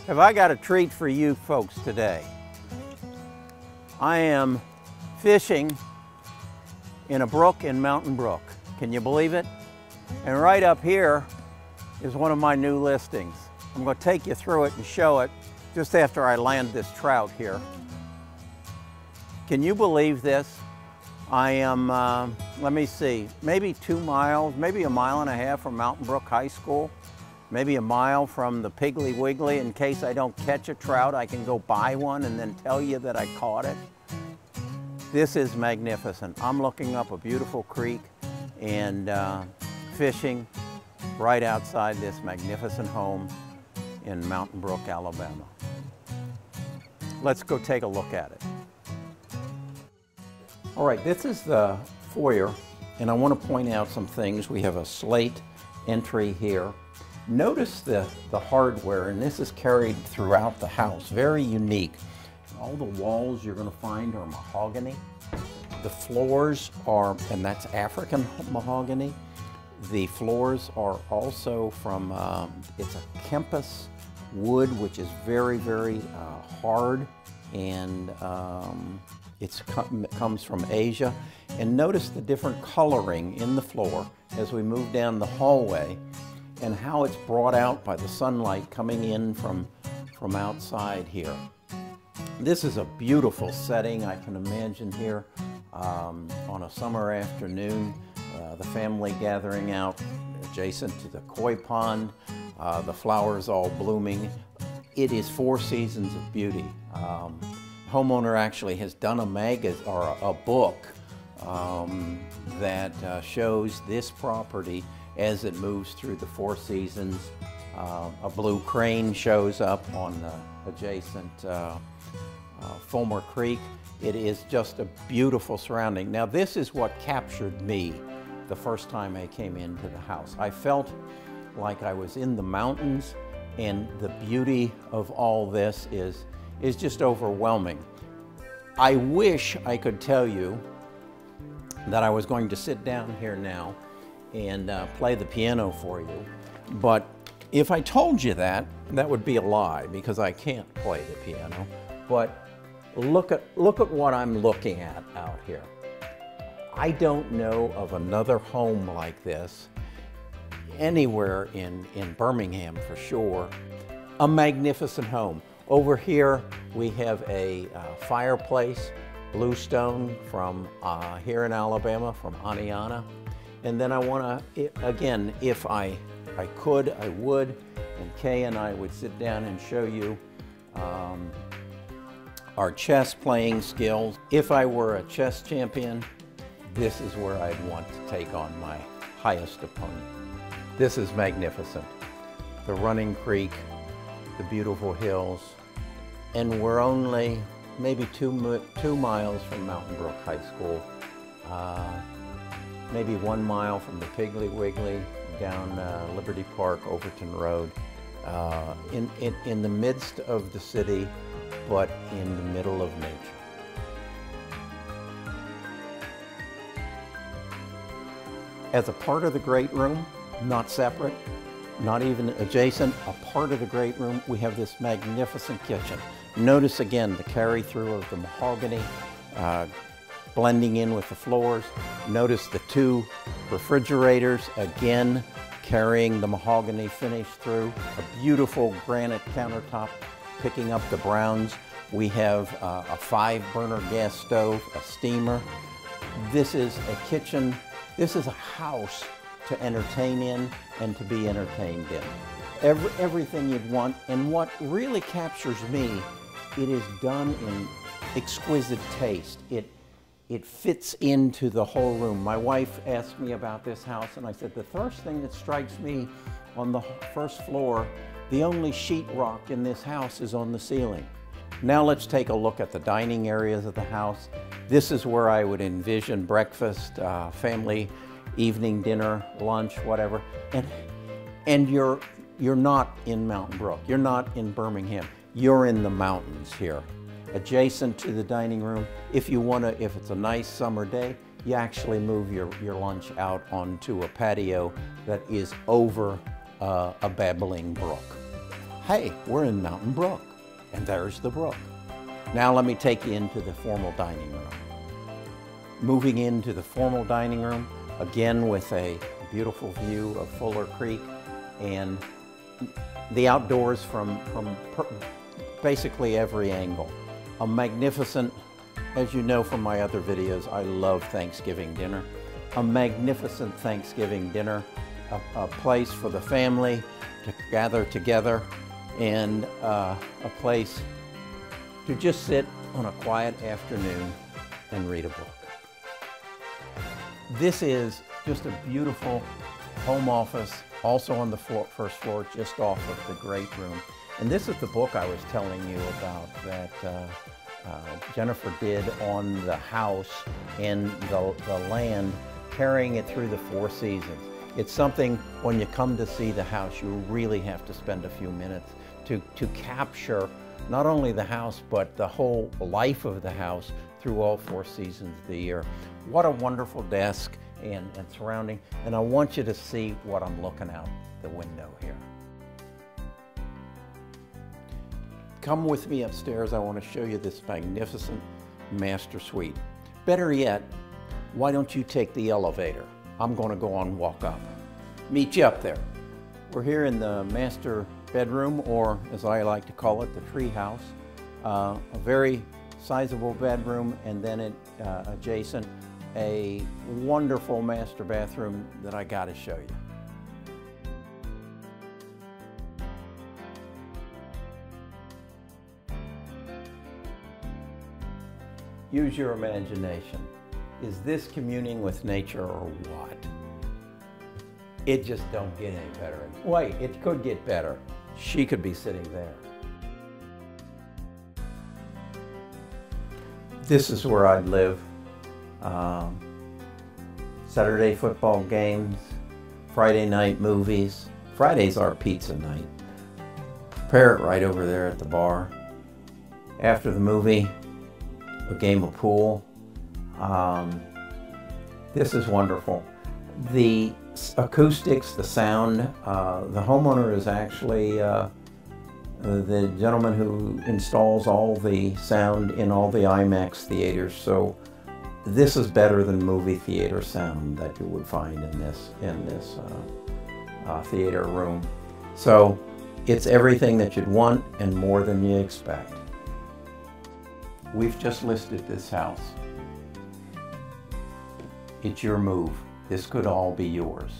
Have I got a treat for you folks today? I am fishing in a brook in Mountain Brook. Can you believe it? And right up here is one of my new listings. I'm going to take you through it and show it just after I land this trout here. Can you believe this? I am, let me see, maybe 2 miles, maybe 1.5 miles from Mountain Brook High School. Maybe 1 mile from the Piggly Wiggly. In case I don't catch a trout, I can go buy one and then tell you that I caught it. This is magnificent. I'm looking up a beautiful creek and fishing right outside this magnificent home in Mountain Brook, Alabama. Let's go take a look at it. All right, this is the foyer, and I want to point out some things. We have a slate entry here. Notice the hardware, and this is carried throughout the house, very unique. All the walls you're going to find are mahogany. The floors are, and that's African mahogany. The floors are also from, it's a Kempis wood, which is very, very hard, and it comes from Asia. And notice the different coloring in the floor as we move down the hallway, and how it's brought out by the sunlight coming in from outside here. This is a beautiful setting. I can imagine here on a summer afternoon, the family gathering out adjacent to the koi pond, the flowers all blooming. It is 4 seasons of beauty. Homeowner actually has done a book that shows this property as it moves through the 4 seasons. A blue crane shows up on the adjacent Fulmer Creek. It is just a beautiful surrounding. Now this is what captured me the first time I came into the house. I felt like I was in the mountains, and the beauty of all this is just overwhelming. I wish I could tell you that I was going to sit down here now and play the piano for you. But if I told you that, that would be a lie, because I can't play the piano. But look at what I'm looking at out here. I don't know of another home like this anywhere in Birmingham for sure. A magnificent home. Over here we have a fireplace, bluestone from here in Alabama, from Aniana. And then I want to, again, if I could, I would, and Kay and I would sit down and show you our chess playing skills. If I were a chess champion, this is where I'd want to take on my highest opponent. This is magnificent. The running creek, the beautiful hills, and we're only maybe 2 miles from Mountain Brook High School. Maybe 1 mile from the Piggly Wiggly, down Liberty Park, Overton Road, in the midst of the city, but in the middle of nature. As a part of the great room, not separate, not even adjacent, a part of the great room, we have this magnificent kitchen. Notice again the carry-through of the mahogany, blending in with the floors. Notice the 2 refrigerators, again, carrying the mahogany finish through. A beautiful granite countertop, picking up the browns. We have a 5-burner gas stove, a steamer. This is a kitchen. This is a house to entertain in and to be entertained in. Everything you'd want, and what really captures me, it is done in exquisite taste. It fits into the whole room. My wife asked me about this house, and I said, the first thing that strikes me on the first floor, the only sheetrock in this house is on the ceiling. Now let's take a look at the dining areas of the house. This is where I would envision breakfast, family, evening dinner, lunch, whatever. And you're not in Mountain Brook. You're not in Birmingham. You're in the mountains here. Adjacent to the dining room, if it's a nice summer day, you actually move your lunch out onto a patio that is over a babbling brook. Hey, we're in Mountain Brook, and there's the brook. Now let me take you into the formal dining room. Moving into the formal dining room, again with a beautiful view of Fuller Creek and the outdoors from basically every angle. A magnificent, as you know from my other videos, I love Thanksgiving dinner. A magnificent Thanksgiving dinner, a place for the family to gather together, and a place to just sit on a quiet afternoon and read a book. This is just a beautiful home office, also on the first floor, just off of the great room. And this is the book I was telling you about that Jennifer did on the house and the land, carrying it through the 4 seasons. It's something, when you come to see the house, you really have to spend a few minutes to capture not only the house, but the whole life of the house through all 4 seasons of the year. What a wonderful desk and surrounding. And I want you to see what I'm looking out the window here. Come with me upstairs. I want to show you this magnificent master suite. Better yet, why don't you take the elevator? I'm going to go on walk up. Meet you up there. We're here in the master bedroom, or as I like to call it, the tree house. A very sizable bedroom, and then adjacent, a wonderful master bathroom that I got to show you. Use your imagination. Is this communing with nature or what? It just don't get any better. Wait, it could get better. She could be sitting there. This is where I'd live. Saturday football games, Friday night movies. Friday's our pizza night. Prepare it right over there at the bar. After the movie, a game of pool. This is wonderful. The acoustics, the sound, the homeowner is actually the gentleman who installs all the sound in all the IMAX theaters. So this is better than movie theater sound that you would find in this theater room. So it's everything that you'd want and more than you expect. We've just listed this house. It's your move. This could all be yours.